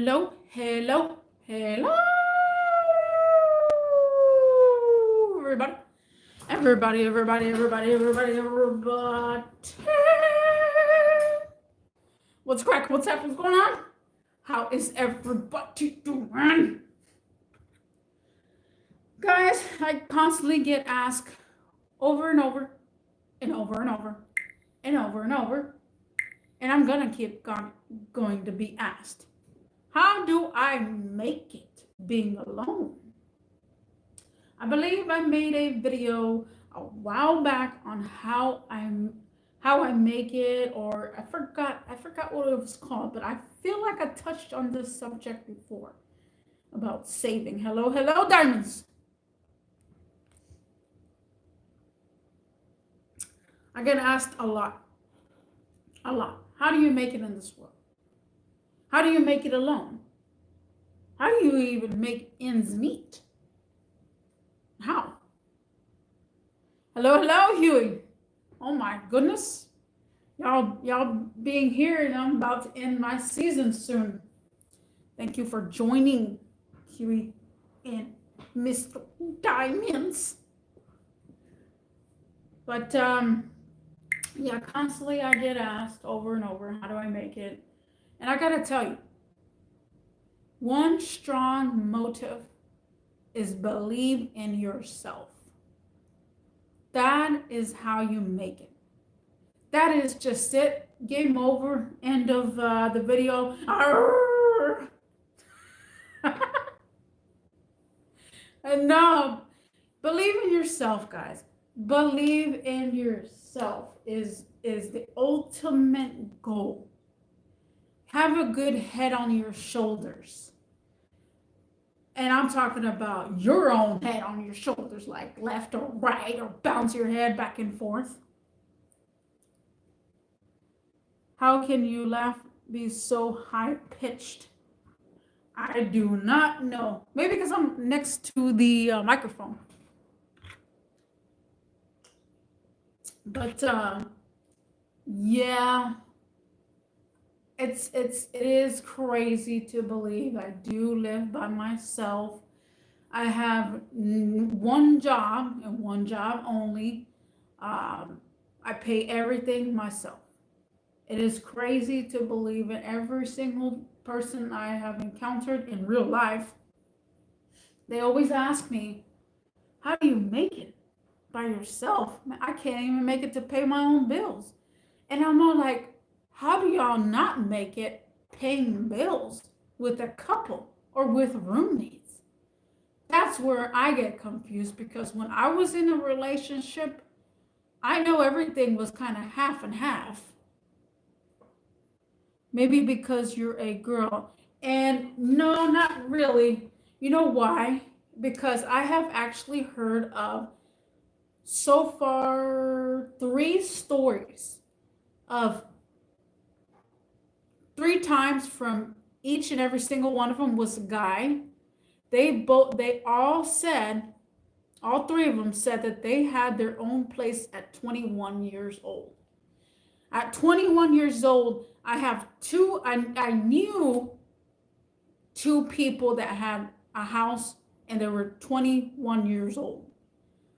Hello, hello, hello, everybody. Everybody. What's crack? What's up? What's going on? How is everybody doing? Guys, I constantly get asked over and over and over and over and over and over, and I'm gonna keep going to be asked. How do I make it being alone? I believe I made a video a while back on how I make it, or I forgot what it was called, but I feel like I touched on this subject before about saving. Hello, hello, diamonds. I get asked a lot. A lot. How do you make it in this world? How do you make it alone? How do you even make ends meet? How? Hello, hello, Huey. Oh my goodness. Y'all being here, and I'm about to end my season soon. Thank you for joining, Huey and Mr. Diamonds. But yeah, constantly I get asked over and over, how do I make it? And I gotta tell you, one strong motive is believe in yourself. That is how you make it. That is just it. Game over. End of the video. And no, believe in yourself, guys. Believe in yourself is the ultimate goal. Have a good head on your shoulders. And I'm talking about your own head on your shoulders, like left or right, or bounce your head back and forth. How can you laugh be so high pitched? I do not know. Maybe because I'm next to the microphone. But yeah, it is crazy to believe I do live by myself. I have one job and one job only. I pay everything myself. It is crazy to believe in every single person I have encountered in real life. They always ask me, how do you make it by yourself? I can't even make it to pay my own bills. And I'm all like, how do y'all not make it paying bills with a couple or with roommates? That's where I get confused, because when I was in a relationship, I know everything was kind of half and half. Maybe because you're a girl. And no, not really. You know why? Because I have actually heard of, so far, 3 stories of 3 times from each and every single one of them was a guy. They all said, all 3 of them said that they had their own place at 21 years old. At 21 years old, I knew 2 people that had a house and they were 21 years old.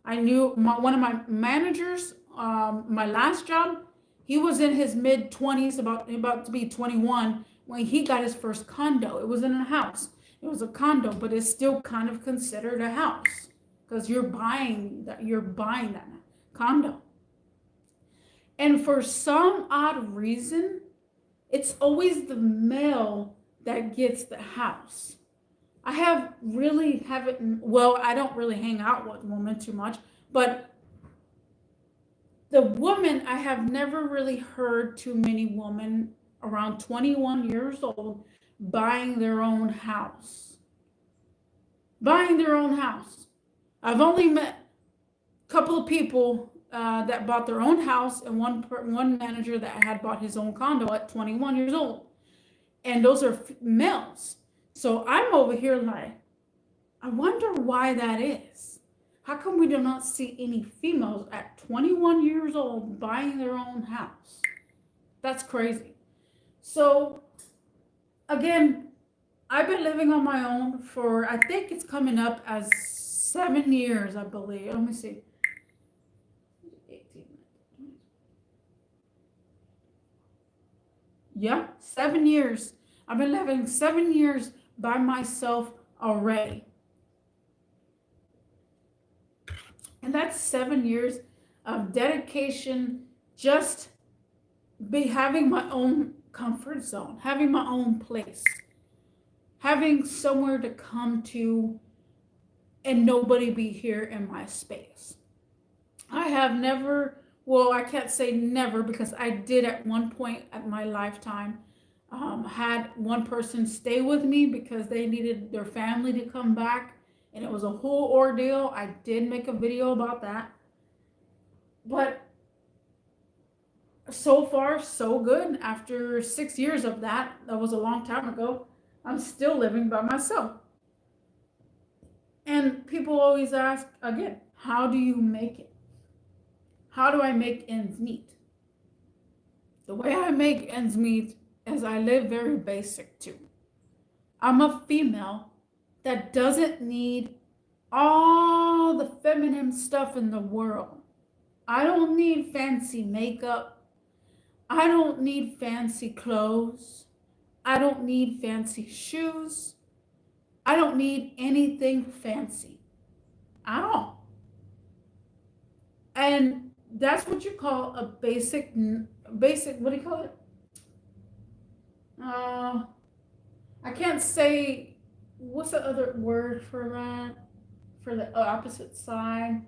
I knew one of my managers, my last job, he was in his mid 20s, about to be 21, when he got his first condo. It wasn't a house. It was a condo, but it's still kind of considered a house because you're buying that condo. And for some odd reason, it's always the male that gets the house. I don't really hang out with women too much, but the woman, I have never really heard too many women around 21 years old buying their own house. Buying their own house. I've only met a couple of people that bought their own house, and one manager that had bought his own condo at 21 years old. And those are males. So I'm over here like, I wonder why that is. How come we do not see any females at 21 years old buying their own house? That's crazy. So again, I've been living on my own for, I think it's coming up as 7 years, I believe. Let me see. 18. Yeah, 7 years. I've been living 7 years by myself already. And that's 7 years of dedication, just be having my own comfort zone, having my own place, having somewhere to come to and nobody be here in my space. I have never, well, I can't say never because I did at one point at my lifetime had one person stay with me because they needed their family to come back, and it was a whole ordeal. I did make a video about that. But so far, so good. After 6 years of that, that was a long time ago, I'm still living by myself. And people always ask again, how do you make it? How do I make ends meet? The way I make ends meet is I live very basic too. I'm a female that doesn't need all the feminine stuff in the world. I don't need fancy makeup. I don't need fancy clothes. I don't need fancy shoes. I don't need anything fancy at all. And that's what you call a basic, what do you call it? I can't say, what's the other word for that? For the opposite side?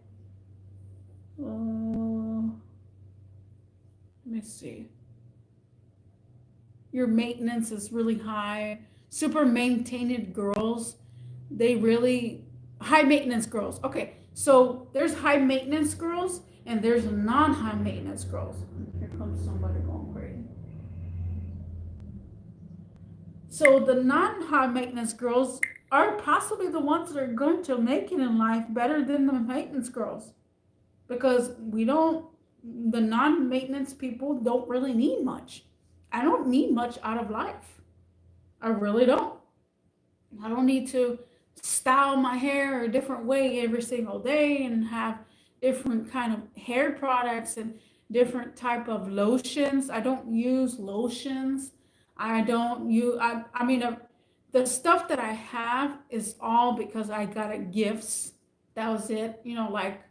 Let me see. Your maintenance is really high. Super maintained girls, they really, high maintenance girls. Okay, so there's high maintenance girls and there's non-high maintenance girls. Here comes somebody going crazy. So the non-high maintenance girls are possibly the ones that are going to make it in life better than the maintenance girls, because the non-maintenance people don't really need much. I don't need much out of life. I really don't. I don't need to style my hair a different way every single day and have different kind of hair products and different type of lotions. I don't use lotions. I don't use, I mean, the stuff that I have is all because I got it gifts. That was it. Like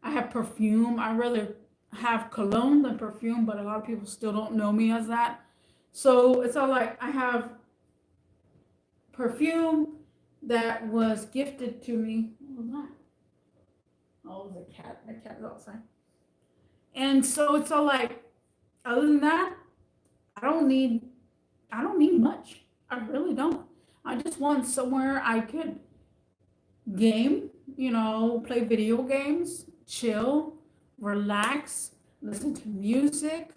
I have perfume. I rather have cologne than perfume, but a lot of people still don't know me as that. So it's all like I have perfume that was gifted to me. What was that? Oh, it was a cat. The cat was outside. And so it's all like, other than that, I don't need much. I really don't. I just want somewhere I could game, play video games, chill, relax, listen to music,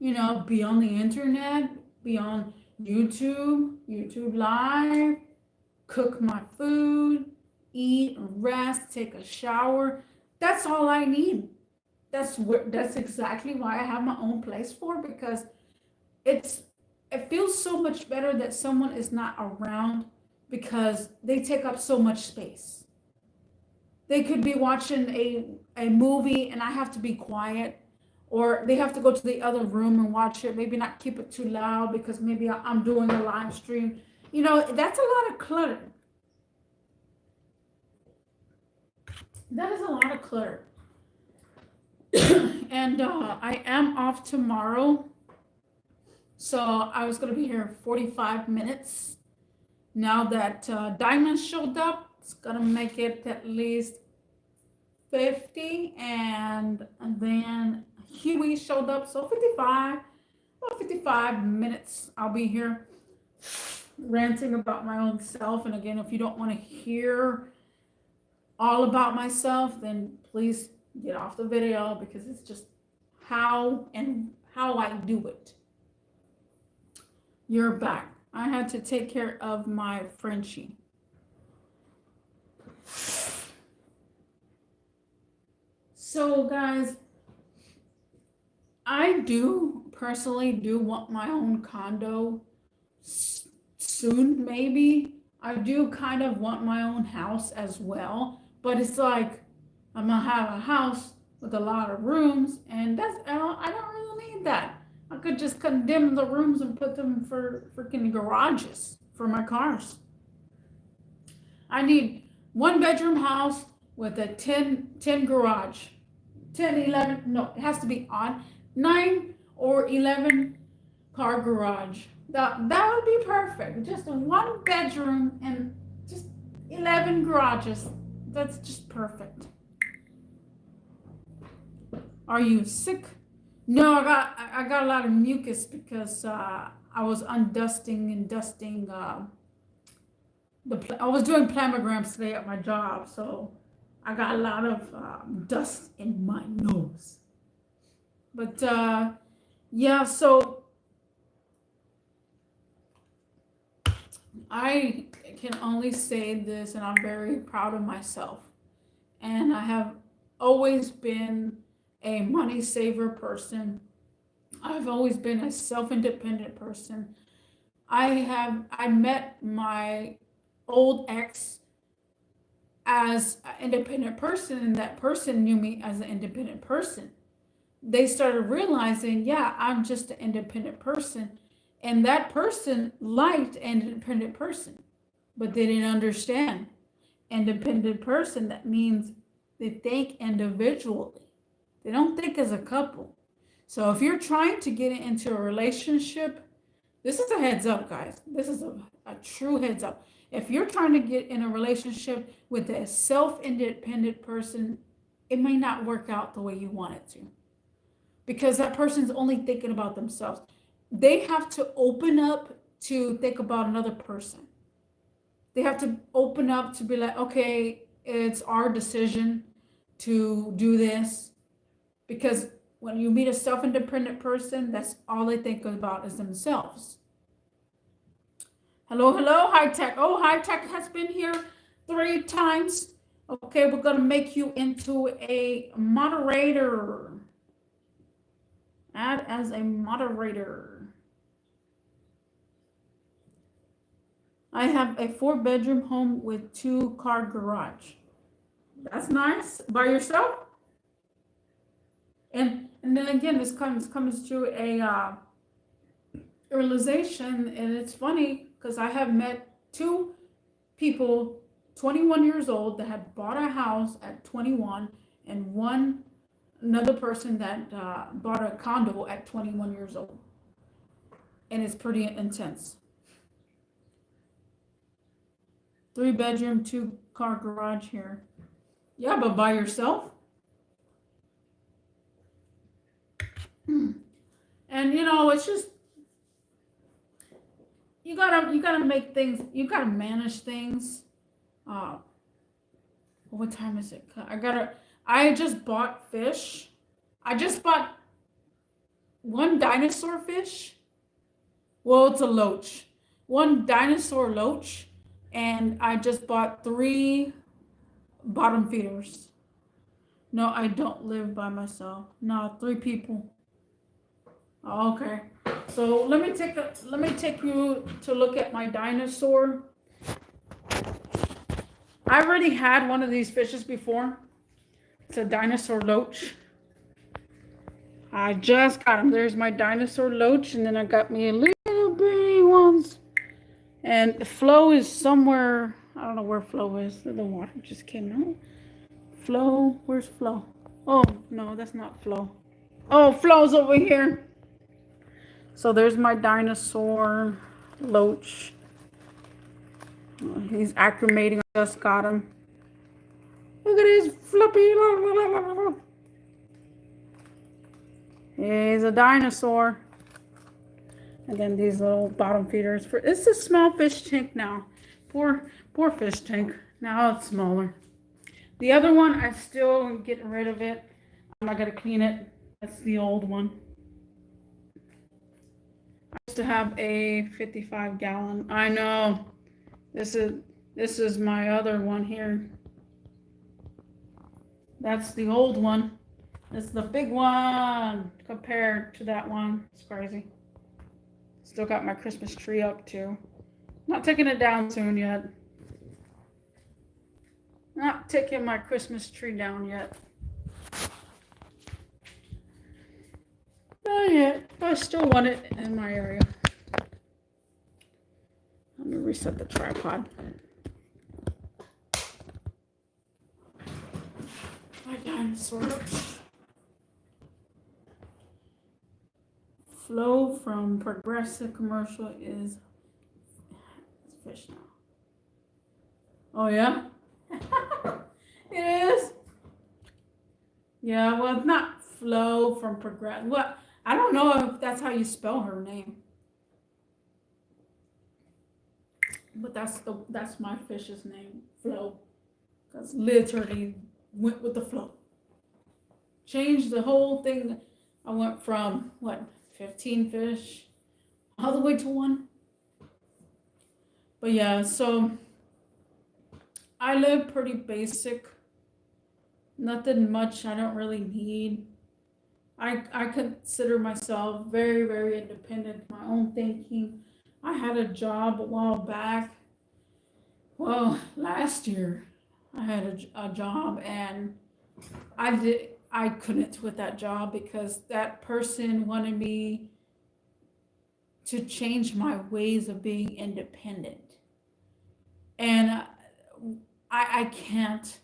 be on the internet, be on YouTube Live, cook my food, eat, rest, take a shower. That's all I need. That's exactly why I have my own place for, because it feels so much better that someone is not around, because they take up so much space. They could be watching a movie and I have to be quiet, or they have to go to the other room and watch it, maybe not keep it too loud because maybe I'm doing a live stream. That's a lot of clutter. That is a lot of clutter. And I am off tomorrow. So I was going to be here 45 minutes. Now that Diamond showed up, it's going to make it at least 50. And then Huey showed up, so 55. About 55 minutes I'll be here ranting about my own self. And again, if you don't want to hear all about myself, then please get off the video, because it's just how I do it. You're back. I had to take care of my Frenchie. So guys, I personally do want my own condo soon, maybe. I do kind of want my own house as well, but it's like I'm gonna have a house with a lot of rooms, and I don't really need that. I could just condemn the rooms and put them for freaking garages for my cars. I need one bedroom house with a 10 garage. 10, 11, no, it has to be on 9 or 11 car garage. That would be perfect. Just a one bedroom and just 11 garages. That's just perfect. Are you sick? No, I got a lot of mucus because I was undusting and dusting I was doing planograms today at my job, so I got a lot of dust in my nose. But yeah, so I can only say this, and I'm very proud of myself. And I have always been a money saver person. I've always been a self-independent person. I met my old ex as an independent person, and that person knew me as an independent person. They started realizing, yeah, I'm just an independent person. And that person liked an independent person, but they didn't understand. Independent person, that means they think individually. They don't think as a couple. So if you're trying to get into a relationship, this is a heads up, guys. This is a true heads up. If you're trying to get in a relationship with a self-independent person, it may not work out the way you want it to, because that person's only thinking about themselves. They have to open up to think about another person. They have to open up to be like, okay, it's our decision to do this. Because when you meet a self-independent person, that's all they think about is themselves. Hello, hello, High Tech. Oh, High Tech has been here 3 times. Okay, we're gonna make you into a moderator. Add as a moderator. I have a 4-bedroom home with 2-car garage. That's nice. By yourself? And then again, this comes to a realization, and it's funny because I have met 2 people, 21 years old, that had bought a house at 21, and another person that bought a condo at 21 years old. And it's pretty intense. 3-bedroom, 2-car garage here. Yeah, but by yourself? And it's just, you gotta make things, you gotta manage things. What time is it? I just bought fish. I just bought 1 dinosaur fish. Well, it's a loach. 1 dinosaur loach, and I just bought 3 bottom feeders. No, I don't live by myself. No, 3 people. Okay. So let me take you to look at my dinosaur. I already had one of these fishes before. It's a dinosaur loach. I just got him. There's my dinosaur loach, and then I got me a little bitty ones. And Flo is somewhere. I don't know where Flo is. The water just came out. Flo, where's Flo? Oh no, that's not Flo. Oh, Flo's over here. So there's my dinosaur loach. He's acclimating. I just got him. Look at his flippy. He's a dinosaur. And then these little bottom feeders. It's a small fish tank now. Poor fish tank. Now it's smaller. The other one, I'm still getting rid of it. I'm not gonna clean it. That's the old one. I used to have a 55-gallon. I know. This is my other one here. That's the old one. This is the big one compared to that one. It's crazy. Still got my Christmas tree up too. Not taking it down soon yet. Not taking my Christmas tree down yet. Not yet, but I still want it in my area. Let me reset the tripod. My dinosaur. Flo from Progressive Commercial is fish now. Oh yeah? It is? Yeah, well, it's not Flo from Progressive. Well, I don't know if that's how you spell her name. But that's my fish's name, Flo. Because literally went with the flow. Changed the whole thing. I went from, 15 fish all the way to 1. But yeah, so I live pretty basic. Nothing much I don't really need. I consider myself very, very independent, my own thinking. I had a job a while back. Well, last year I had a job, and I couldn't with that job because that person wanted me to change my ways of being independent. And I can't.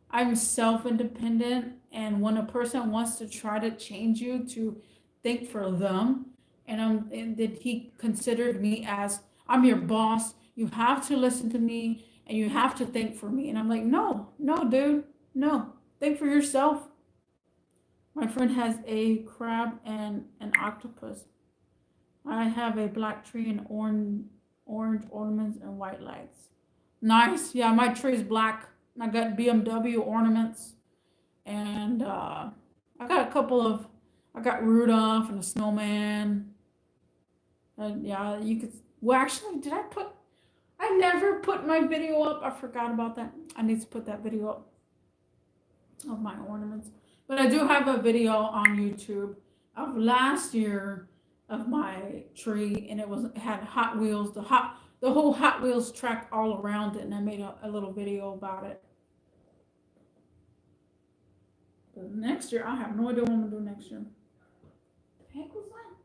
I'm self-independent, and when a person wants to try to change you to think for them, and that he considered me as, I'm your boss, you have to listen to me and you have to think for me. And I'm like, no, dude, no, think for yourself. My friend has a crab and an octopus. I have a black tree and orange ornaments and white lights. Nice. Yeah, my tree is black. I got BMW ornaments, and I got Rudolph and a snowman. And yeah, you could, well, actually, I never put my video up. I forgot about that. I need to put that video up of my ornaments. But I do have a video on YouTube of last year of my tree, and it had Hot Wheels, the whole Hot Wheels track all around it, and I made a little video about it. But next year, I have no idea what I'm gonna do next year. The heck was that?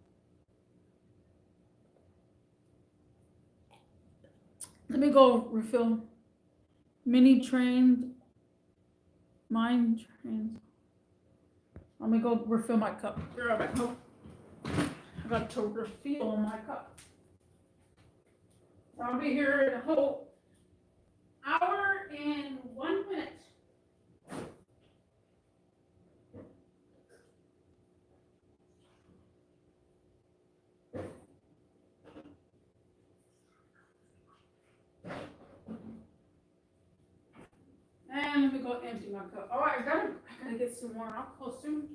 Let me go refill. Mini train, mine trains. Let me go refill my cup. Be right back. I got to refill my cup. I'll be here in a whole hour and 1 minute. And let me go empty my cup. All right, I gotta get some more. I'll close soon.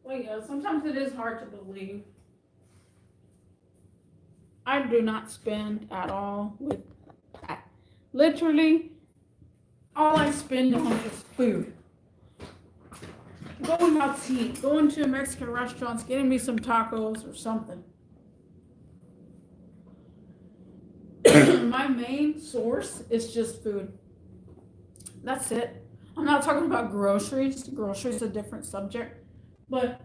Well, yeah, sometimes it is hard to believe. I do not spend at all with that. Literally, all I spend on is food. Going out to eat, going to Mexican restaurants, getting me some tacos or something. My main source is just food. That's it. I'm not talking about groceries. Groceries is a different subject, but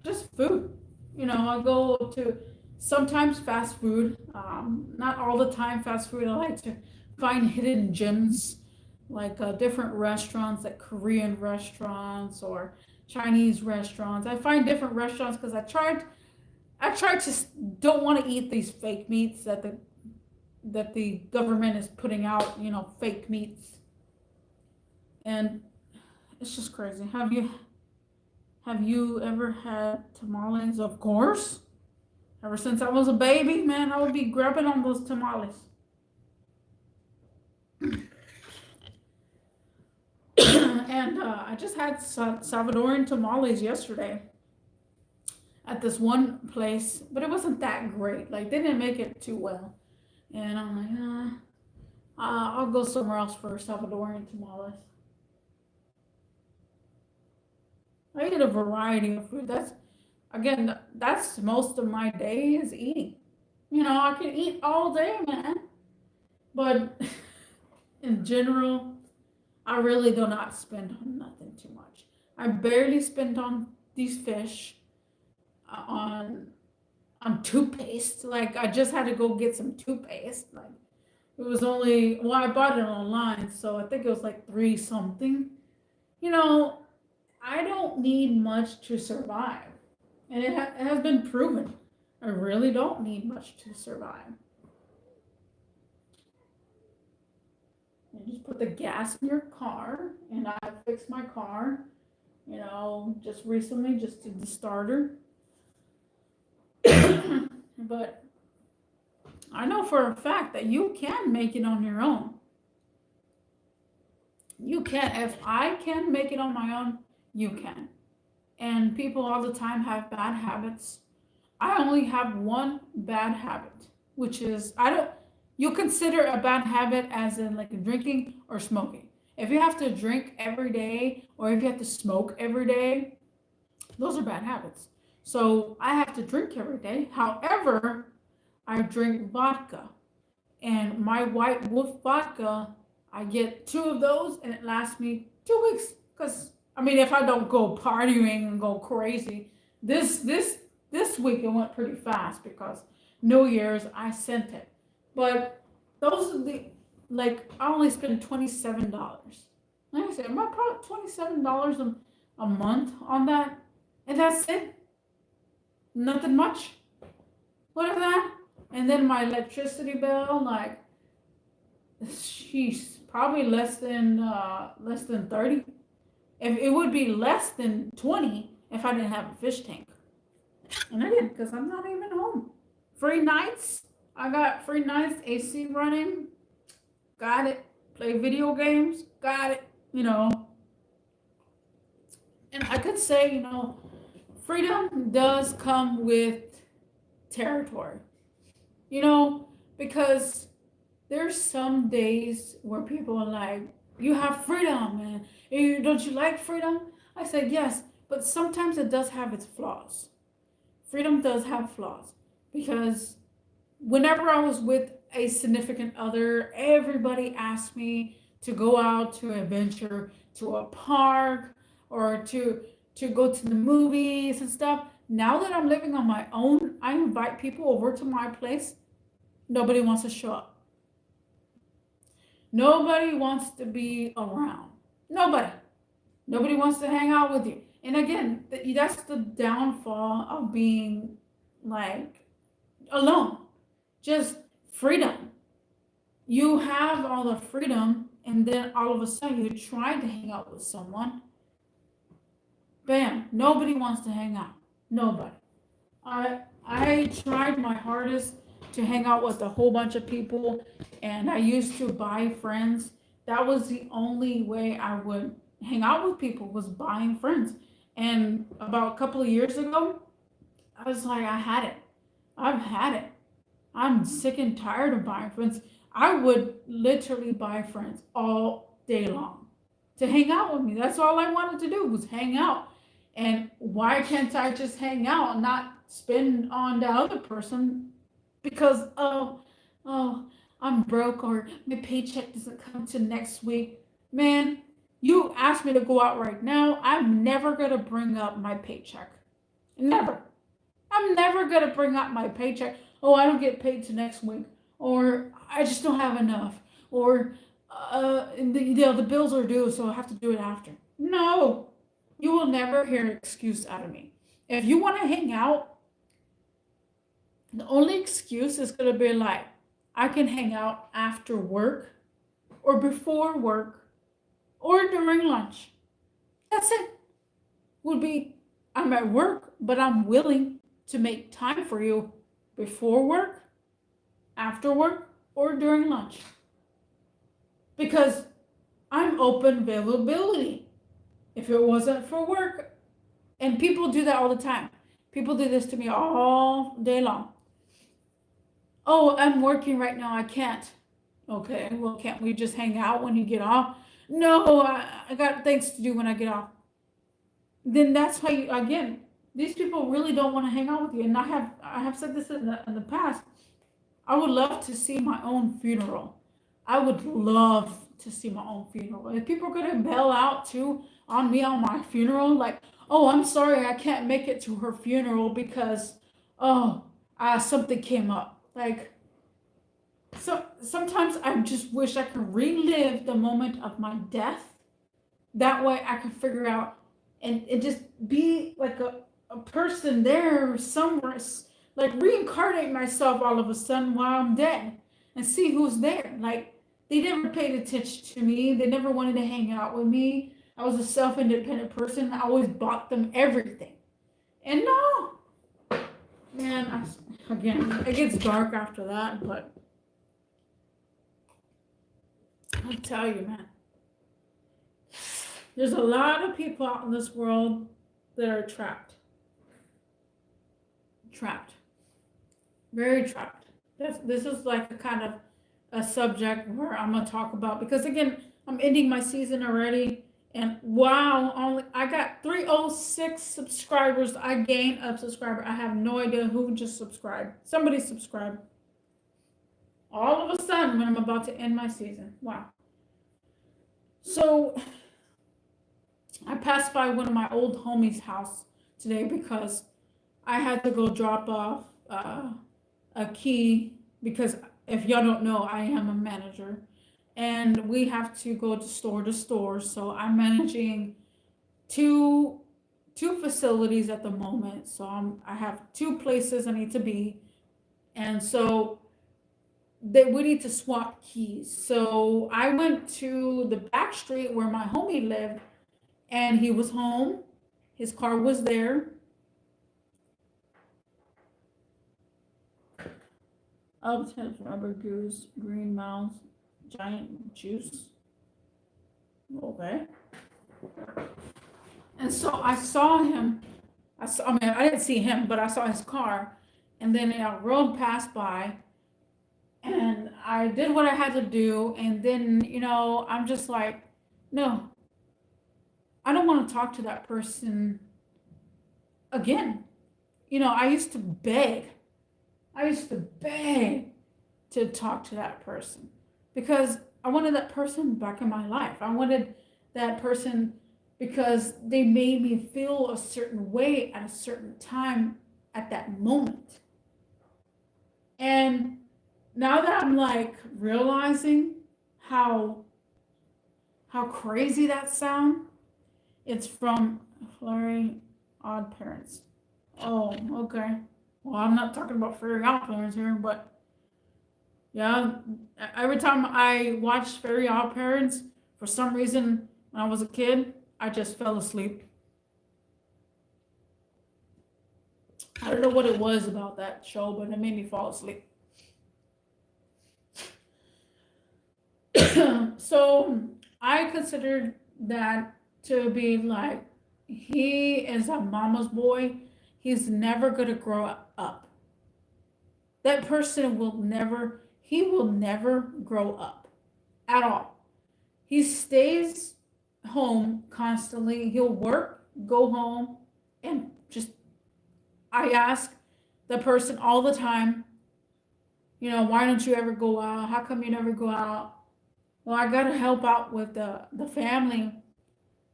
just food. I go to sometimes fast food. Not all the time fast food. I like to find hidden gems, like different restaurants, like Korean restaurants or Chinese restaurants. I find different restaurants because I tried to don't want to eat these fake meats that the government is putting out. Fake meats, and it's just crazy. Have you ever had tamales? Of course. Ever since I was a baby, man, I would be grabbing on those tamales. And I just had Salvadorian tamales yesterday at this one place, but it wasn't that great. Like, they didn't make it too well. And I'm like, I'll go somewhere else for Salvadorian tamales. I eat a variety of food. That's most of my day is eating. I can eat all day, man. But in general, I really do not spend on nothing too much. I barely spend on these fish, on toothpaste. Like, I just had to go get some toothpaste. Like, it was only, well, I bought it online, so I think it was like three something. You know, I don't need much to survive. And it has been proven. I really don't need much to survive. You just put the gas in your car, and I fixed my car, just recently, just did the starter. But I know for a fact that you can make it on your own. You can. If I can make it on my own, you can. And people all the time have bad habits. I only have one bad habit, which is you consider a bad habit as in like drinking or smoking. If you have to drink every day or if you have to smoke every day, those are bad habits. So I have to drink every day. However, I drink vodka. And my White Wolf vodka, I get 2 of those and it lasts me 2 weeks. Because, if I don't go partying and go crazy, this week it went pretty fast because New Year's I sent it. But those are I only spend $27. Like I said, I'm about $27 a month on that. And that's it. Nothing much. What is that? And then my electricity bill, she's probably less than 30. If it would be less than 20 if I didn't have a fish tank. And I didn't because I'm not even home. Free nights. I got free nights, AC running. Got it. Play video games. Got it. And I could say, freedom does come with territory. Because there's some days where people are like, you have freedom, and don't you like freedom? I said, yes, but sometimes it does have its flaws. Freedom does have flaws because whenever I was with a significant other, everybody asked me to go out to an adventure, to a park, or to go to the movies and stuff. Now that I'm living on my own, I invite people over to my place. Nobody wants to show up. Nobody wants to be around. Nobody wants to hang out with you. And again, that's the downfall of being alone. Just freedom. You have all the freedom, and then all of a sudden you try to hang out with someone. Bam, nobody wants to hang out. Nobody. I tried my hardest to hang out with a whole bunch of people, and I used to buy friends. That was the only way I would hang out with people, was buying friends. And about a couple of years ago, I was like, I've had it. I'm sick and tired of buying friends. I would literally buy friends all day long to hang out with me. That's all I wanted to do was hang out. And why can't I just hang out and not spend on the other person because I'm broke or my paycheck doesn't come to next week? Man, you asked me to go out right now. I'm never gonna bring up my paycheck. Never. I'm never gonna bring up my paycheck. Oh, I don't get paid to next week, or I just don't have enough, or the bills are due, so I have to do it after. No, you will never hear an excuse out of me. If you want to hang out, the only excuse is going to be like, I can hang out after work or before work or during lunch. That's it. Would be, I'm at work, but I'm willing to make time for you before work, after work, or during lunch. Because I'm open availability. If it wasn't for work, and people do that all the time. People do this to me all day long. Oh, I'm working right now. I can't. Okay, well, can't we just hang out when you get off? No, I got things to do when I get off. Then that's why you, again, these people really don't want to hang out with you. And I have said this in the past. I would love to see my own funeral. I would love to see my own funeral. If people are gonna bail out too on me on my funeral, like, oh, I'm sorry, I can't make it to her funeral because, oh, something came up. Like, so sometimes I just wish I could relive the moment of my death. That way I can figure out and just be like a person there somewhere, like reincarnate myself all of a sudden while I'm dead and see who's there. Like, they never paid attention to me. They never wanted to hang out with me. I was a self-independent person. I always bought them everything. And no, man, again, it gets dark after that, but I'll tell you, man, there's a lot of people out in this world that are trapped. Trapped. Very trapped. This is like a kind of a subject where I'm gonna talk about, because again, I'm ending my season already, and wow, only I got 306 subscribers. I gained a subscriber. I have no idea who just subscribed. Somebody subscribed. All of a sudden, when I'm about to end my season. Wow. So I passed by one of my old homies' house today because I had to go drop off a key, because if y'all don't know, I am a manager and we have to go to store. So I'm managing two facilities at the moment. So I have two places I need to be, and so we need to swap keys. So I went to the back street where my homie lived, and he was home. His car was there. Upset rubber goose, green mouse, giant juice. Okay. And so I saw him. I mean, I didn't see him, but I saw his car. And then a road passed by, and I did what I had to do. And then, I'm just like, no, I don't want to talk to that person again. I used to beg. To talk to that person because I wanted that person back in my life. I wanted that person because they made me feel a certain way at a certain time at that moment. And now that I'm like realizing how crazy that sound, it's from Flurry Odd Parents. Oh, okay. Well, I'm not talking about Fairy Odd Parents here, but yeah, every time I watched Fairy Odd Parents, for some reason, when I was a kid, I just fell asleep. I don't know what it was about that show, but it made me fall asleep. So I considered that to be like, he is a mama's boy. He's never going to grow up. That person he will never grow up at all. He stays home constantly. He'll work, go home, and I ask the person all the time, why don't you ever go out? How come you never go out? Well, I got to help out with the family.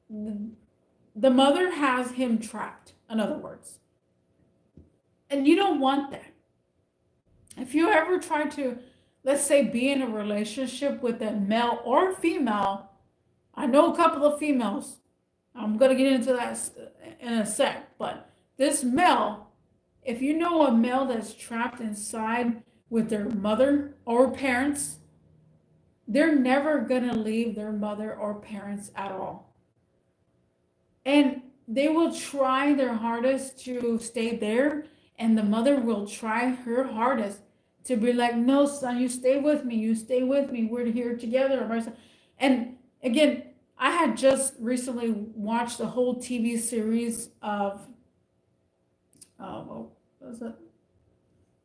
The mother has him trapped, in other words. And you don't want that. If you ever try to, let's say, be in a relationship with a male or female, I know a couple of females. I'm going to get into that in a sec. But this male, if you know a male that's trapped inside with their mother or parents, they're never going to leave their mother or parents at all. And they will try their hardest to stay there. And the mother will try her hardest to be like, no, son, you stay with me. We're here together. And again, I had just recently watched the whole TV series of, what was it?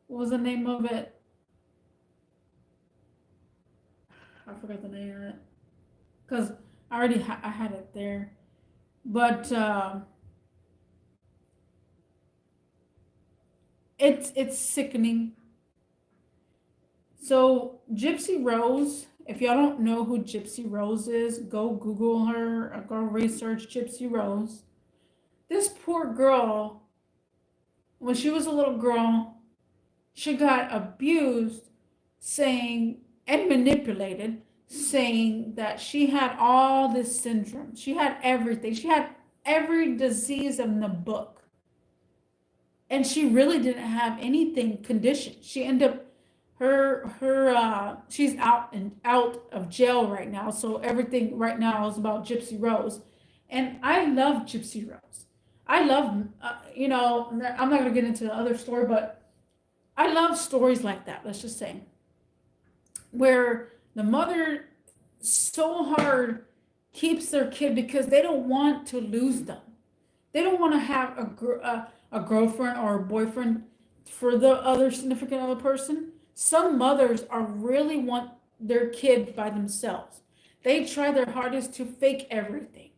What was the name of it? I forgot the name of it because I had it there, but it's sickening. So Gypsy Rose, if y'all don't know who Gypsy Rose is, go Google her or go research Gypsy Rose. This poor girl, when she was a little girl, she got abused, saying and manipulated, saying that she had all this syndrome. She had everything. She had every disease in the book. And she really didn't have anything conditioned. She ended up she's out of jail right now. So everything right now is about Gypsy Rose. And I love Gypsy Rose. I love, I'm not going to get into the other story, but I love stories like that, let's just say, where the mother so hard keeps their kid because they don't want to lose them. They don't want to have a girlfriend or a boyfriend for the other significant other person. Some mothers are really want their kid by themselves. They try their hardest to fake everything,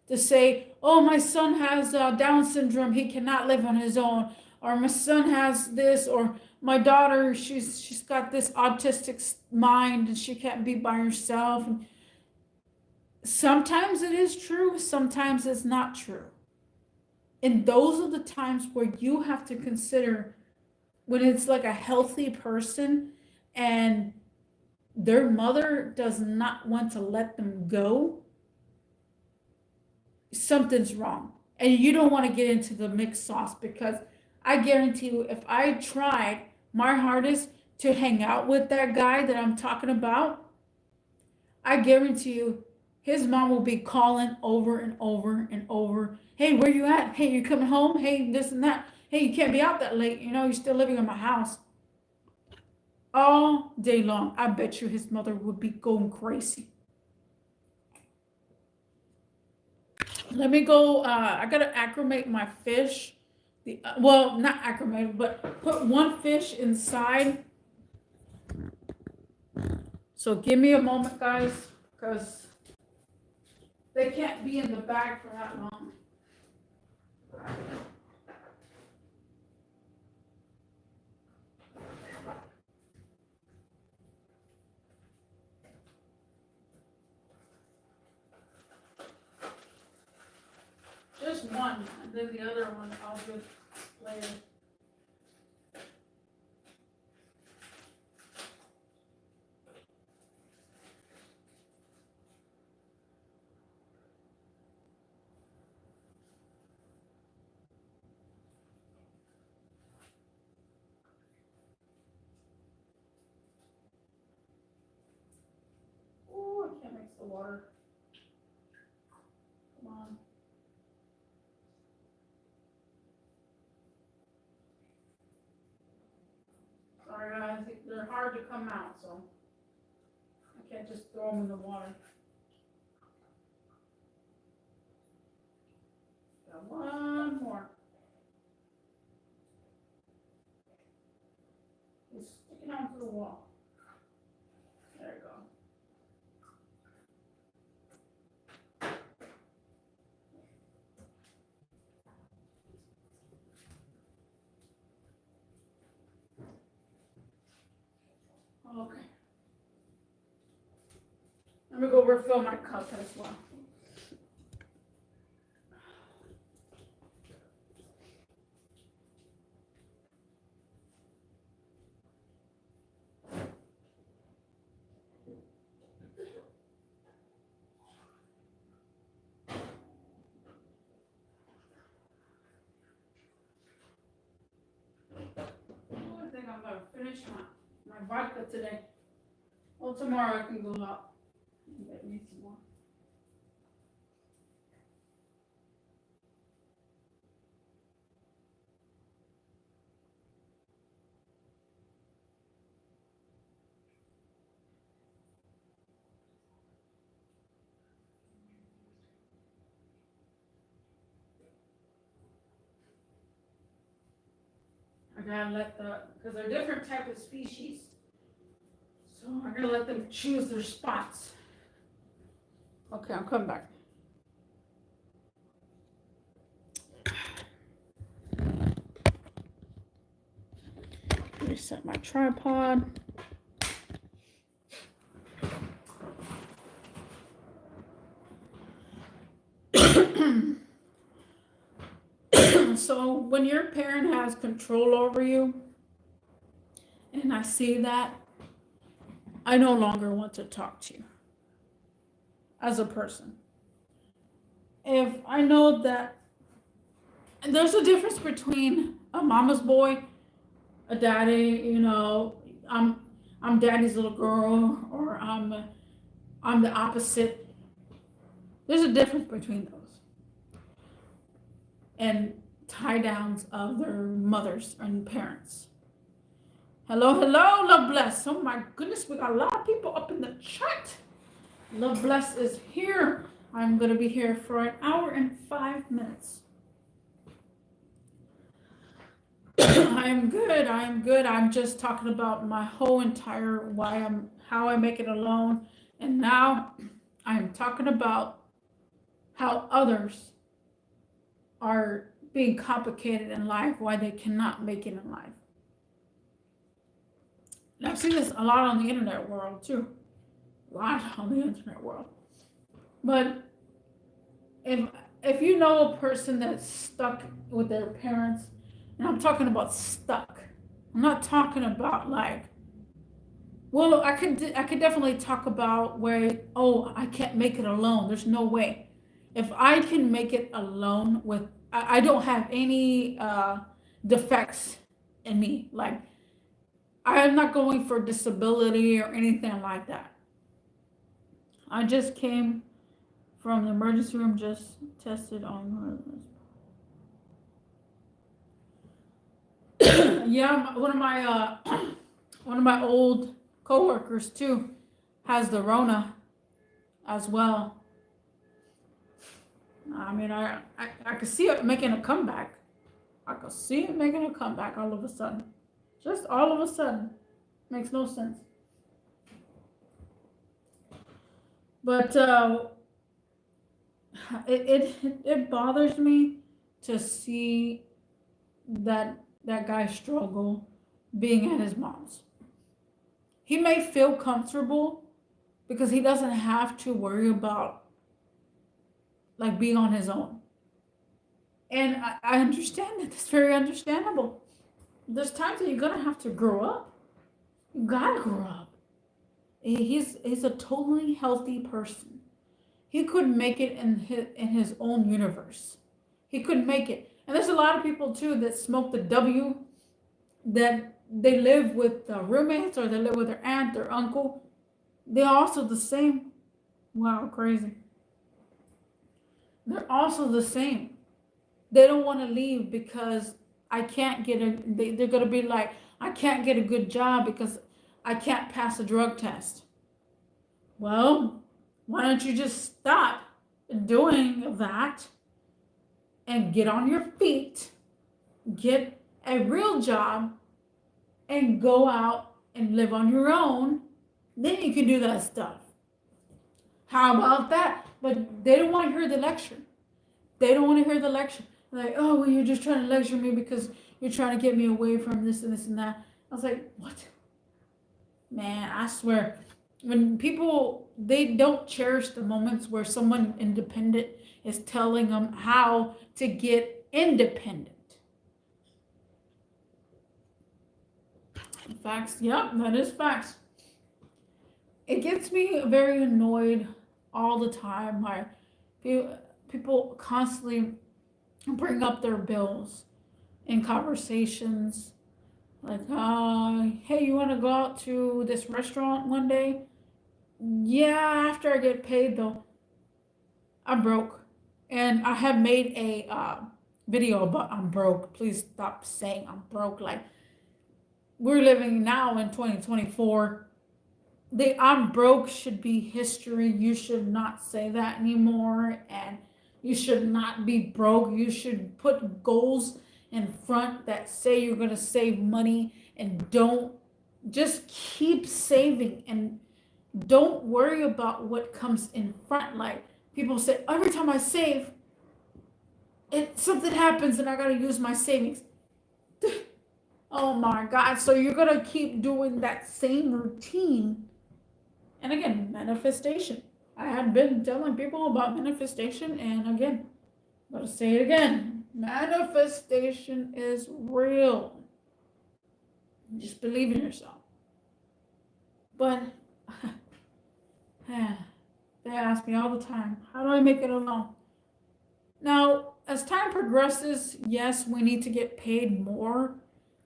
to say, "Oh, my son has Down syndrome; he cannot live on his own," or "My son has this," or "My daughter, she's got this autistic mind and she can't be by herself." And sometimes it is true, sometimes it's not true. And those are the times where you have to consider when it's like a healthy person and their mother does not want to let them go, something's wrong. And you don't want to get into the mixed sauce because I guarantee you, if I tried my hardest to hang out with that guy that I'm talking about, I guarantee you his mom will be calling over and over and over. "Hey, where you at? Hey, you coming home? Hey, this and that. Hey, you can't be out that late. You're still living in my house." All day long. I bet you his mother would be going crazy. Let me go. I gotta acclimate my fish. Well, not acclimate, but put one fish inside. So give me a moment, guys, because they can't be in the bag for that long. Just one, and then the other one I'll just later. Oh, I can't mix the water. Come on. Sorry, guys. They're hard to come out, so I can't just throw them in the water. Got one more. It's sticking out to the wall. There you go. Okay. Let me go refill my cup as well. I think I'm gonna finish my vodka today. Well, tomorrow I can go out and get me some more. gotta let because they're different type of species. So I gotta let them choose their spots. Okay, I'm coming back. Reset my tripod. So when your parent has control over you, and I see that, I no longer want to talk to you as a person. If I know that, and there's a difference between a mama's boy, a daddy, I'm daddy's little girl, or I'm the opposite. There's a difference between those. And tie downs of their mothers and parents. Hello, Love Bless. Oh my goodness, we got a lot of people up in the chat. Love Bless is here. I'm going to be here for an hour and 5 minutes. I am good. I'm just talking about my whole entire how I make it alone. And now I'm talking about how others are being complicated in life, why they cannot make it in life. And I've seen this a lot on the internet world too. A lot on the internet world. But if you know a person that's stuck with their parents, and I'm talking about stuck. I'm not talking about like, well, I could definitely talk about where, I can't make it alone. There's no way. If I can make it alone with, I don't have any defects in me. Like, I'm not going for disability or anything like that. I just came from the emergency room, just tested on yeah, one of my old coworkers too has the Rona as well. I mean, I could see it making a comeback. I could see it making a comeback all of a sudden. Just all of a sudden. Makes no sense. But it bothers me to see that guy struggle being at his mom's. He may feel comfortable because he doesn't have to worry about like being on his own. And I understand that. It's very understandable. There's times that you're gonna have to grow up. You gotta grow up. He's a totally healthy person. He could make it in his own universe. He could make it. And there's a lot of people too that smoke the W, that they live with roommates or they live with their aunt, their uncle. They're also the same. Wow, crazy. They're also the same. They don't want to leave because I can't get they're going to be like, I can't get a good job because I can't pass a drug test. Well, why don't you just stop doing that and get on your feet, get a real job, and go out and live on your own? Then you can do that stuff. How about that? But they don't want to hear the lecture. They don't want to hear the lecture. Like, oh, well, you're just trying to lecture me because you're trying to get me away from this and this and that. I was like, what? Man, I swear, when people, they don't cherish the moments where someone independent is telling them how to get independent. Facts, yep, that is facts. It gets me very annoyed all the time. Like, people constantly bring up their bills in conversations. Like, hey, you want to go out to this restaurant one day? Yeah, after I get paid though. I'm broke. And I have made a video about I'm broke. Please stop saying I'm broke. Like, we're living now in 2024. The I'm broke should be history. You should not say that anymore. And you should not be broke. You should put goals in front that say you're going to save money and don't. Just keep saving and don't worry about what comes in front. Like people say, every time I save, something happens and I got to use my savings. Oh my God. So you're going to keep doing that same routine. And again, manifestation. I had been telling people about manifestation, and again, I'm going to say it again. Manifestation is real. Just believe in yourself. But they ask me all the time, how do I make it alone? Now, as time progresses, yes, we need to get paid more.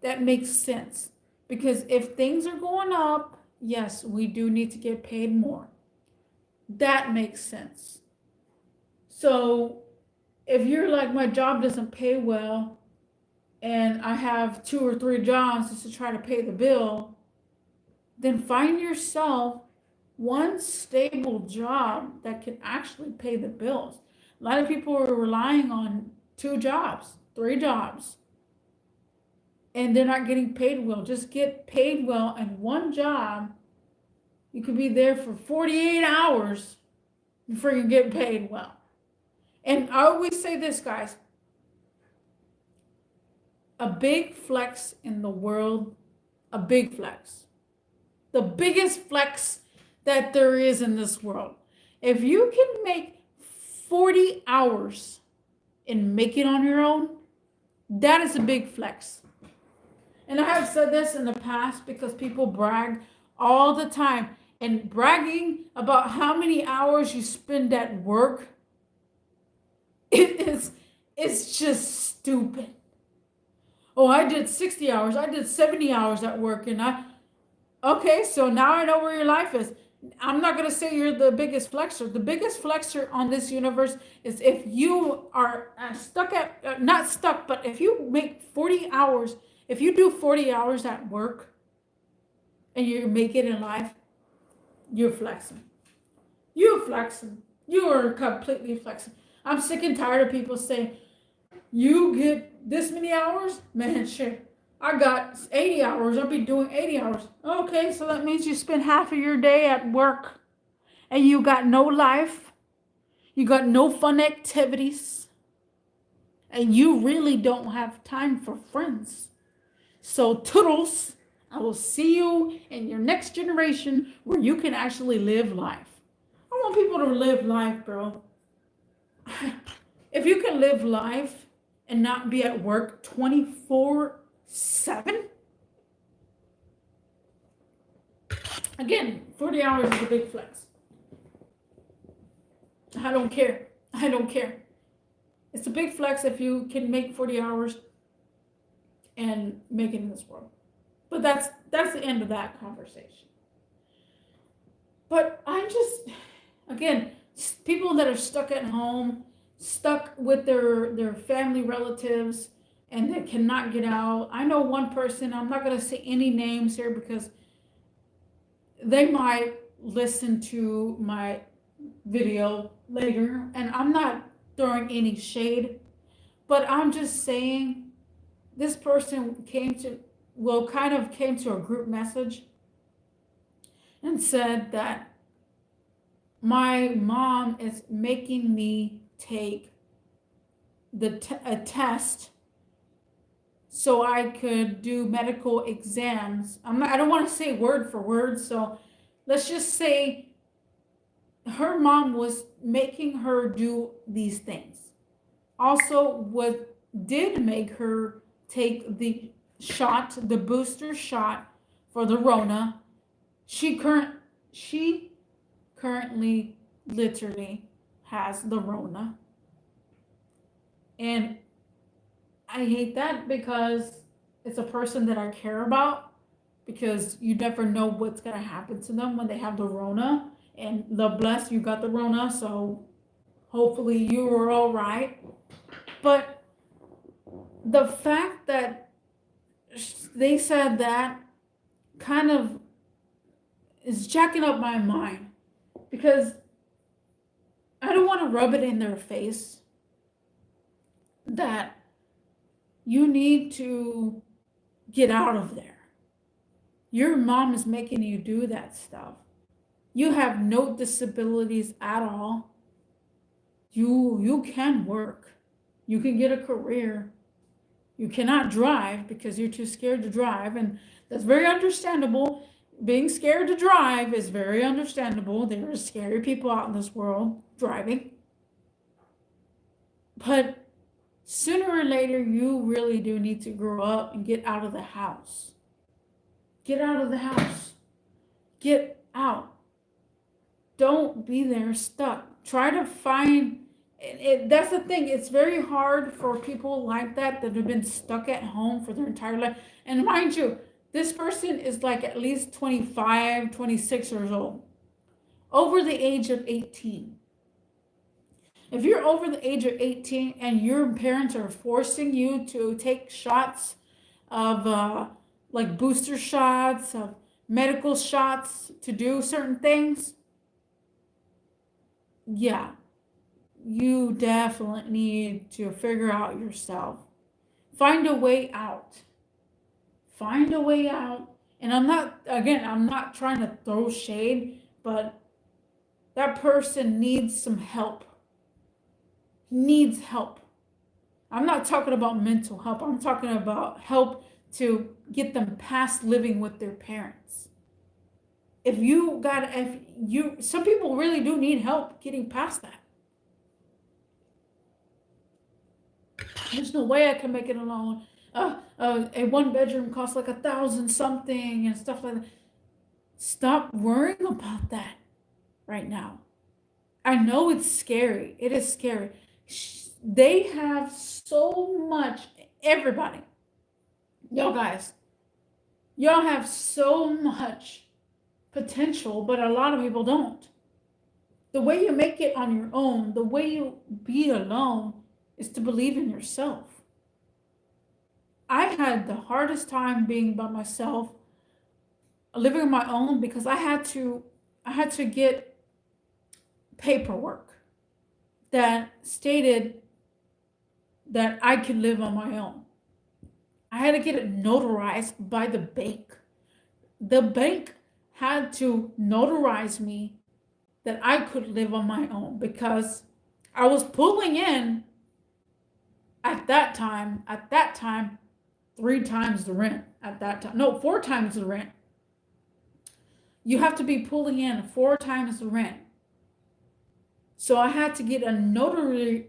That makes sense. Because if things are going up, yes, we do need to get paid more. That makes sense. So if you're like, my job doesn't pay well, and I have 2 or 3 jobs just to try to pay the bill, then find yourself one stable job that can actually pay the bills. A lot of people are relying on 2 jobs, 3 jobs, and they're not getting paid well. Just get paid well, and one job, you could be there for 48 hours before you get paid well. And I always say this, guys, a big flex in the world, a big flex, the biggest flex that there is in this world. If you can make 40 hours and make it on your own, that is a big flex. And I have said this in the past because people brag all the time, and bragging about how many hours you spend at work, it's just stupid. Oh, I did 60 hours, I did 70 hours at work, and okay, so now I know where your life is. I'm not going to say you're the biggest flexor. The biggest flexor on this universe is if you are stuck at, not stuck, but if you make 40 hours, if you do 40 hours at work and you make it in life, you're flexing. You're flexing. You are completely flexing. I'm sick and tired of people saying, you get this many hours? Man, shit. I got 80 hours. I'll be doing 80 hours. Okay, so that means you spend half of your day at work and you got no life. You got no fun activities. And you really don't have time for friends. So toodles, I will see you in your next generation where you can actually live life. I want people to live life, bro. If you can live life and not be at work 24/7, again, 40 hours is a big flex. I don't care. I don't care. It's a big flex if you can make 40 hours and make it in this world. But that's the end of that conversation. But I'm just, again, people that are stuck at home, stuck with their family relatives, and they cannot get out. I know one person, I'm not going to say any names here because they might listen to my video later, and I'm not throwing any shade, but I'm just saying this person came to a group message and said that my mom is making me take a test so I could do medical exams. I don't want to say word for word, so let's just say her mom was making her do these things. Also, did make her take the booster shot for the Rona. She currently literally has the Rona. And I hate that because it's a person that I care about, because you never know what's going to happen to them when they have the Rona. And Lord bless, you got the Rona, so hopefully you were all right. But the fact that they said that kind of is jacking up my mind, because I don't want to rub it in their face that You need to get out of there. Your mom is making you do that stuff. You have no disabilities at all. You can work. You can get a career. You cannot drive because you're too scared to drive, and that's very understandable. Being scared to drive is very understandable. There are scary people out in this world driving. But sooner or later, you really do need to grow up and get out of the house. Get out of the house. Get out. Don't be there stuck. Try to find that's the thing. It's very hard for people like that have been stuck at home for their entire life. And mind you, this person is like at least 25, 26 years old, over the age of 18. If you're over the age of 18 and your parents are forcing you to take shots of like booster shots, of medical shots to do certain things, yeah, you definitely need to figure out yourself. Find a way out. Find a way out. And I'm not trying to throw shade, but that person needs some help. Needs help. I'm not talking about mental help. I'm talking about help to get them past living with their parents. Some people really do need help getting past that. There's no way I can make it alone. A one bedroom costs like 1,000 something and stuff like that. Stop worrying about that right now. I know it's scary. It is scary. They have so much, everybody. Y'all guys, y'all have so much potential, but a lot of people don't. The way you make it on your own, the way you be alone, is to believe in yourself. I had the hardest time being by myself, living on my own, because I had to get paperwork that stated that I could live on my own. I had to get it notarized by the bank. The bank had to notarize me that I could live on my own because I was pulling in at that time, 3 times the rent at that time. No, 4 times the rent. You have to be pulling in 4 times the rent. So I had to get a notary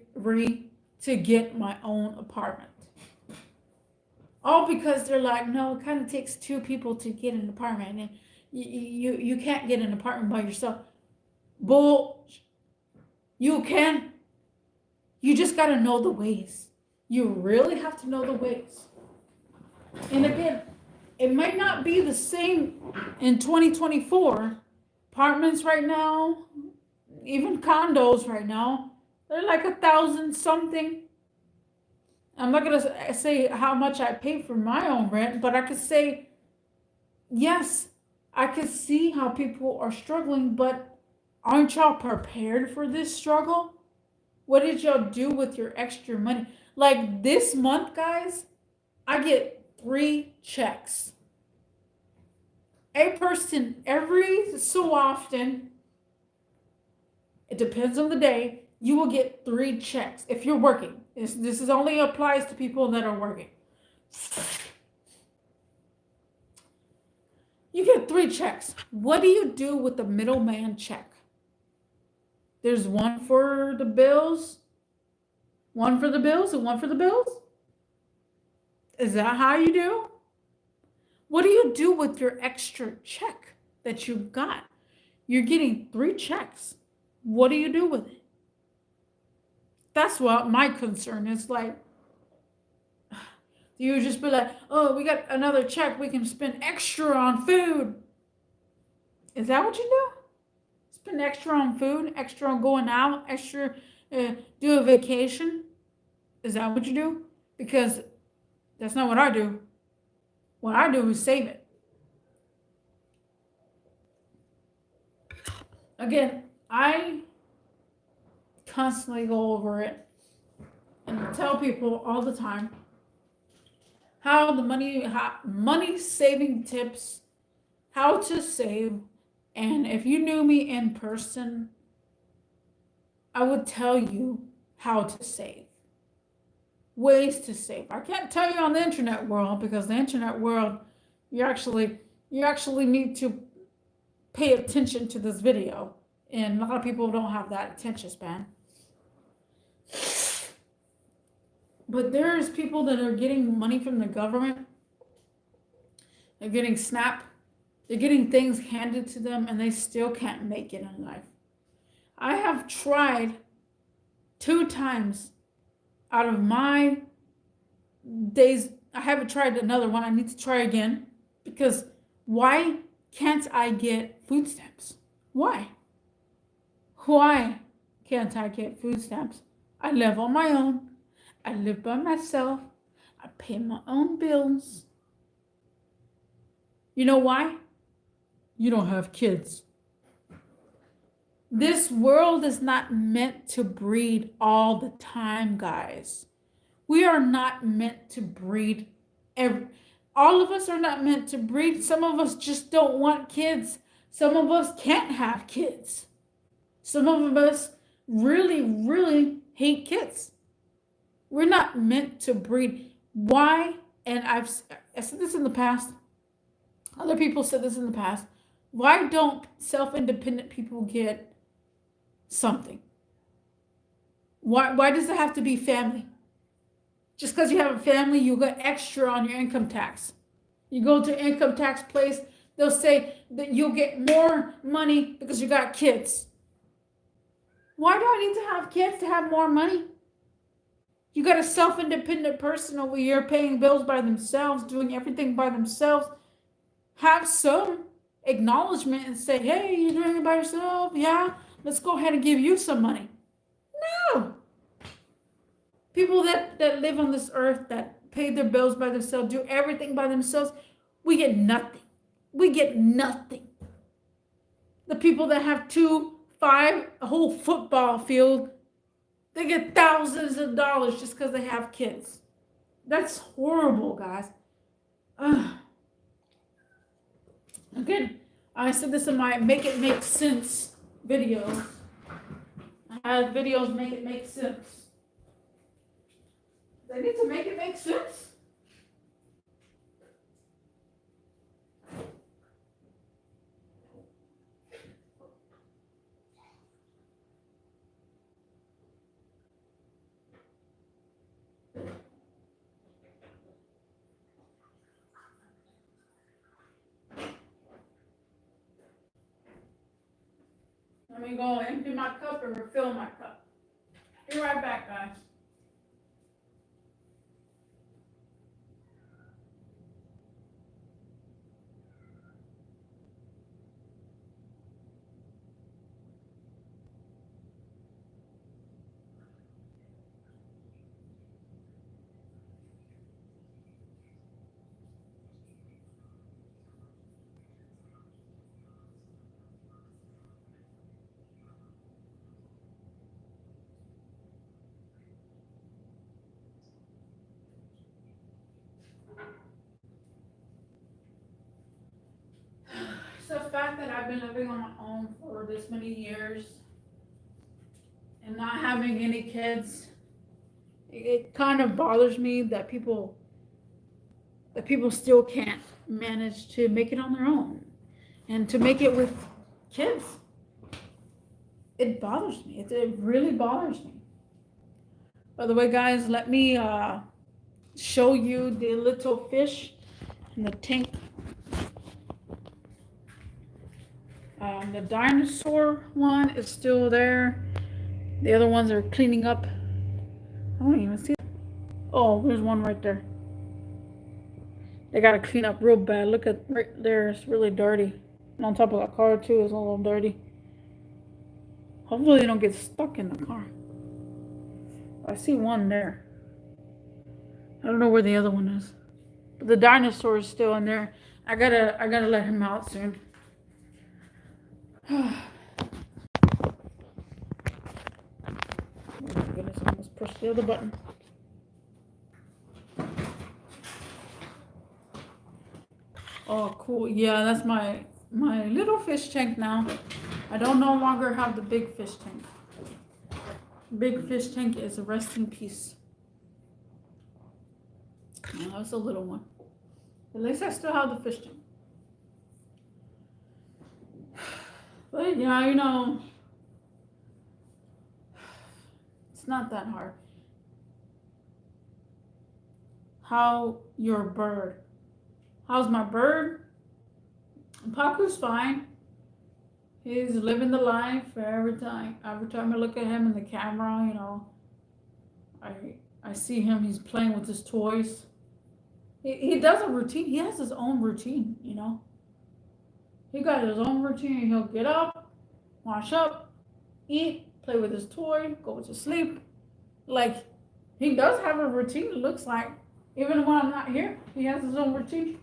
to get my own apartment. All because they're like, no, it kind of takes 2 people to get an apartment, and you can't get an apartment by yourself. Bull, you can. You just got to know the ways. You really have to know the ways. And again, it might not be the same in 2024. Apartments right now, even condos right now, they're like 1,000 something. I'm not going to say how much I pay for my own rent, but I could say, yes, I could see how people are struggling, but aren't y'all prepared for this struggle? What did y'all do with your extra money? Like this month, guys, I get 3 checks. A person every so often, it depends on the day, you will get 3 checks if you're working. This is only applies to people that are working. You get 3 checks. What do you do with the middleman check? There's one for the bills, one for the bills, and one for the bills? Is that how you do? What do you do with your extra check that you got? You're getting 3 checks. What do you do with it? That's what my concern is. Like, you just be like, oh, we got another check. We can spend extra on food. Is that what you do? Spend extra on food, extra on going out, extra do a vacation? Is that what you do? Because that's not what I do. What I do is save it. Again, I constantly go over it and I tell people all the time, how the money saving tips, how to save. And if you knew me in person, I would tell you how to save, ways to save. I can't tell you on the internet world, because the internet world, you actually you actually need to pay attention to this video, and a lot of people don't have that attention span. But there's people that are getting money from the government. They're getting SNAP. They're getting things handed to them, and they still can't make it in life. I have tried 2 times out of my days. I haven't tried another one. I need to try again, because why can't I get food stamps? Why? Why can't I get food stamps? I live on my own. I live by myself. I pay my own bills. You know why? You don't have kids. This world is not meant to breed all the time, guys. We are not meant to breed all of us are not meant to breed. Some of us just don't want kids. Some of us can't have kids. Some of us really, really hate kids. We're not meant to breed. Why? And I said this in the past. Other people said this in the past. Why don't self-independent people get something? Why does it have to be family? Just because you have a family, you get extra on your income tax. You go to income tax place, they'll say that you'll get more money because you got kids. Why do I need to have kids to have more money? You got a self-independent person over here paying bills by themselves, doing everything by themselves. Have some acknowledgement and say, hey, you're doing it by yourself? Yeah, let's go ahead and give you some money. No. People that live on this earth, that pay their bills by themselves, do everything by themselves, we get nothing. We get nothing. The people that have a whole football field, they get thousands of dollars just because they have kids. That's horrible, guys. Again, I said this in my Make It Make Sense videos. I had videos Make It Make Sense. They need to make it make sense. Let me go empty my cup and refill my cup. Be right back, guys. It's the fact that I've been living on my own for this many years and not having any kids. It kind of bothers me that people still can't manage to make it on their own and to make it with kids. It bothers me. It really bothers me. By the way, guys, let me show you the little fish in the tank. The dinosaur one is still there. The other ones are cleaning up. I don't even see it. Oh, there's one right there. They gotta clean up real bad. Look at right there, it's really dirty. And on top of the car too, it's a little dirty. Hopefully they don't get stuck in the car. I see one there. I don't know where the other one is. But the dinosaur is still in there. I gotta let him out soon. Oh my goodness, I almost pushed the other button. Oh, cool. Yeah, that's my little fish tank now. I don't no longer have the big fish tank. Big fish tank is a rest in peace. No, that was a little one. At least I still have the fish tank. But yeah, you know, it's not that hard. How your bird? How's my bird? Paku's fine. He's living the life every time. Every time I look at him in the camera, you know, I see him. He's playing with his toys. He does a routine. He has his own routine, you know. He got his own routine. He'll get up, wash up, eat, play with his toy, go to sleep. Like, he does have a routine, it looks like. Even when I'm not here, he has his own routine.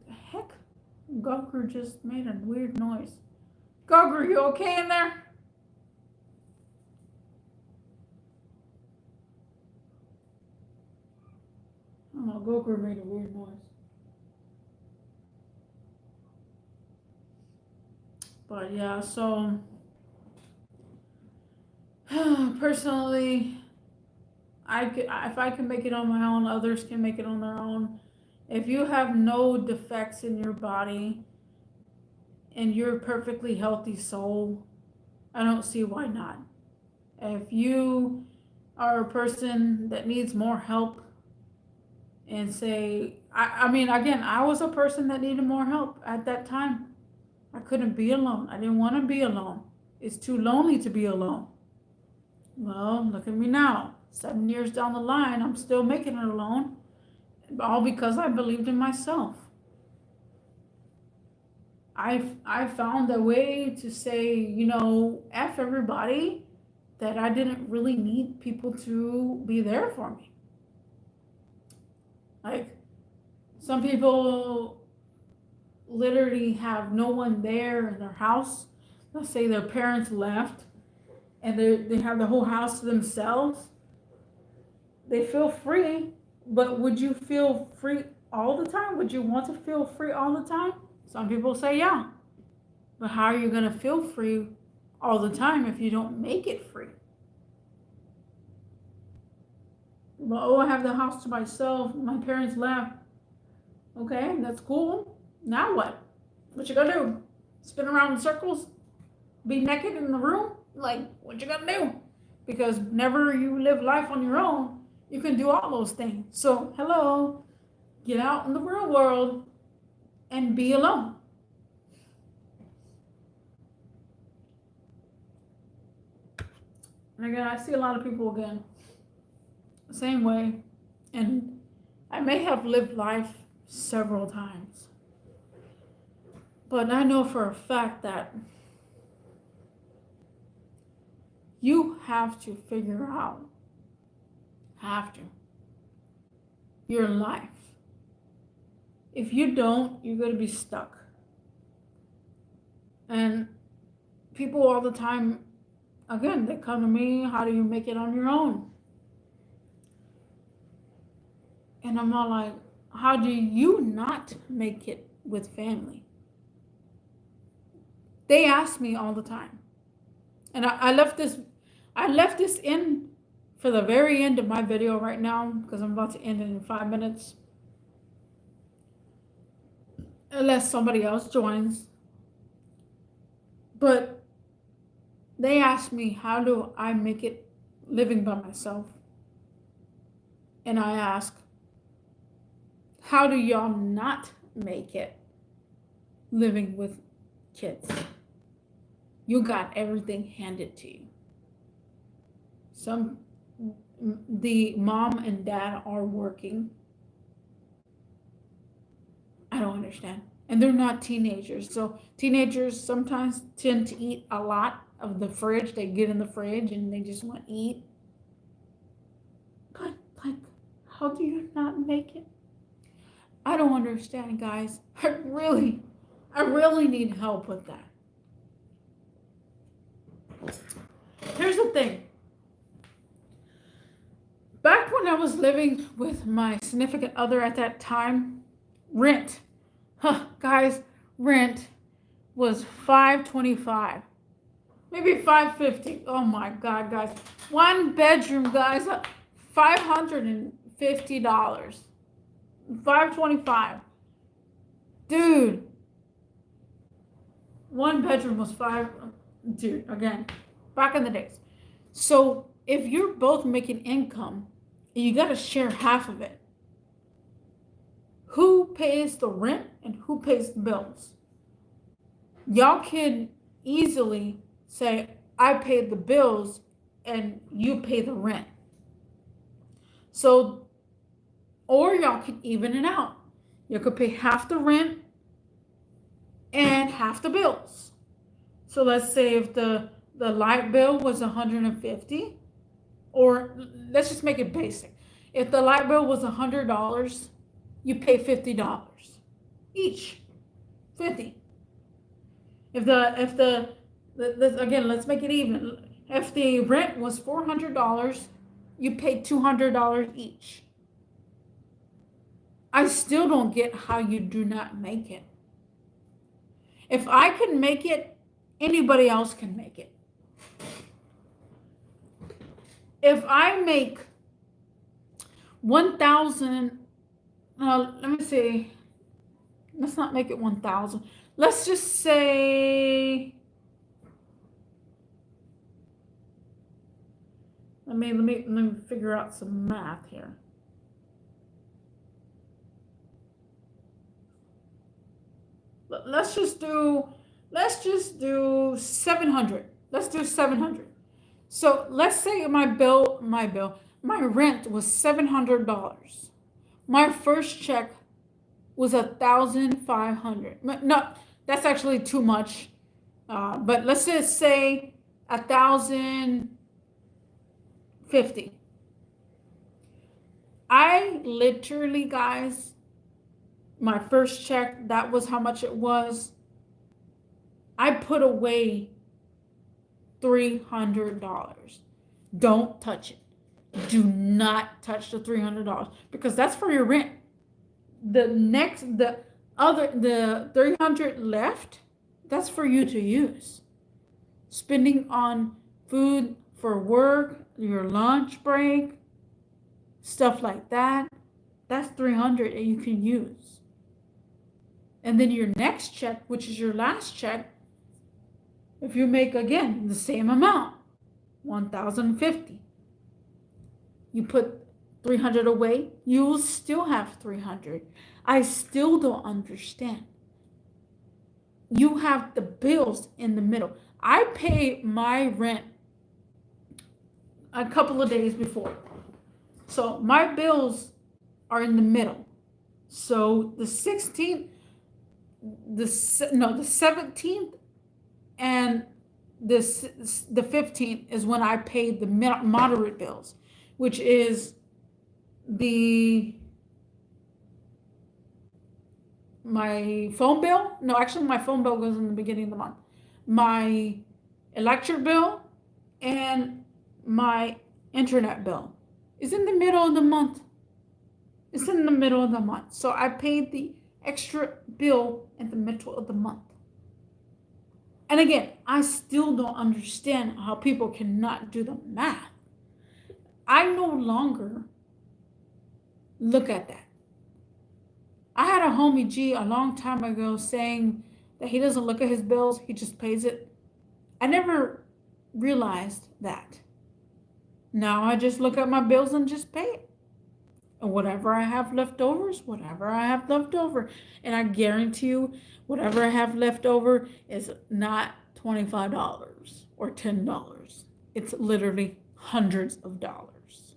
The heck? Gogger just made a weird noise. Gogger, you okay in there? I don't know, Gogger made a weird noise. But yeah, so personally, if I can make it on my own, others can make it on their own. If you have no defects in your body and you're a perfectly healthy soul, I don't see why not. If you are a person that needs more help and say, I mean, again, I was a person that needed more help at that time. I couldn't be alone. I didn't want to be alone. It's too lonely to be alone. Well, look at me now. 7 years down the line, I'm still making it alone. All because I believed in myself. I found a way to say, you know, F everybody, that I didn't really need people to be there for me. Like, some people literally have no one there in their house. Let's say their parents left and they have the whole house to themselves. They feel free, but would you feel free all the time? Would you want to feel free all the time? Some people say yeah. But how are you going to feel free all the time if you don't make it free? Well, oh, I have the house to myself. My parents left. Okay, that's cool. Now what? What you gonna do? Spin around in circles? Be naked in the room? Like, what you gonna do? Because whenever you live life on your own, you can do all those things. So, hello, get out in the real world and be alone. And again, I see a lot of people again the same way. And I may have lived life several times. But I know for a fact that you have to figure out, your life. If you don't, you're going to be stuck. And people all the time, again, they come to me, how do you make it on your own? And I'm all like, how do you not make it with family? They ask me all the time. And I left this in for the very end of my video right now, because I'm about to end it in 5 minutes. Unless somebody else joins. But they ask me, how do I make it living by myself? And I ask, how do y'all not make it living with kids? You got everything handed to you. The mom and dad are working. I don't understand. And they're not teenagers. So teenagers sometimes tend to eat a lot of the fridge. They get in the fridge and they just want to eat. But, like, how do you not make it? I don't understand, guys. I really need help with that. Here's the thing. Back when I was living with my significant other at that time, rent, guys, rent was $525, maybe $550. Oh my God, guys. One bedroom, guys, $550. $525. Dude, one bedroom was dude, again, back in the days. So if you're both making income, you got to share half of it. Who pays the rent and who pays the bills? Y'all can easily say, I pay the bills and you pay the rent. So, or y'all can even it out. You could pay half the rent and half the bills. So let's say if the light bill was $150, or let's just make it basic. If the light bill was $100, you pay $50 each. 50. If the again, let's make it even. If the rent was $400, you pay $200 each. I still don't get how you do not make it. If I can make it, anybody else can make it. If I make 1,000, let me see. Let's not make it 1,000. Let's just say, let me figure out some math here. Let's just do 700. Let's do 700. So let's say my rent was $700. My first check was $1,500. No, that's actually too much. But let's just say $1,050. I literally, guys, my first check, that was how much it was. I put away $300. Don't touch it. Do not touch the $300 because that's for your rent. The 300 left, that's for you to use. Spending on food for work, your lunch break, stuff like that. That's 300 that you can use. And then your next check, which is your last check, if you make, again, the same amount, $1,050, you put 300 away, you will still have 300. I still don't understand. You have the bills in the middle. I pay my rent a couple of days before. So my bills are in the middle. So the 16th, the 17th and the 15th is when I paid the moderate bills, which is my phone bill. No, actually my phone bill goes in the beginning of the month. My electric bill and my internet bill is in the middle of the month. It's in the middle of the month. So I paid the extra bill in the middle of the month. And again, I still don't understand how people cannot do the math. I no longer look at that. I had a homie G a long time ago saying that he doesn't look at his bills, he just pays it. I never realized that. Now I just look at my bills and just pay it. And whatever I have leftovers, whatever I have left over. And I guarantee you, whatever I have left over is not $25 or $10. It's literally hundreds of dollars.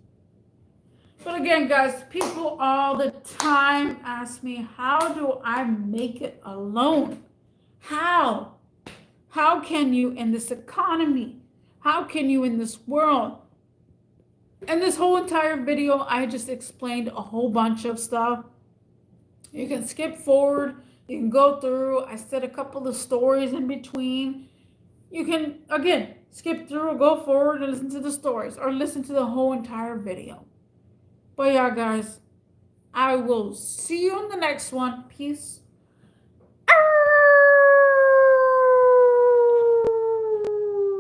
But again, guys, people all the time ask me, how do I make it alone? How? How can you in this economy? How can you in this world? And this whole entire video, I just explained a whole bunch of stuff. You can skip forward. You can go through. I said a couple of stories in between. You can, again, skip through or go forward and listen to the stories or listen to the whole entire video. But yeah, guys, I will see you on the next one. Peace.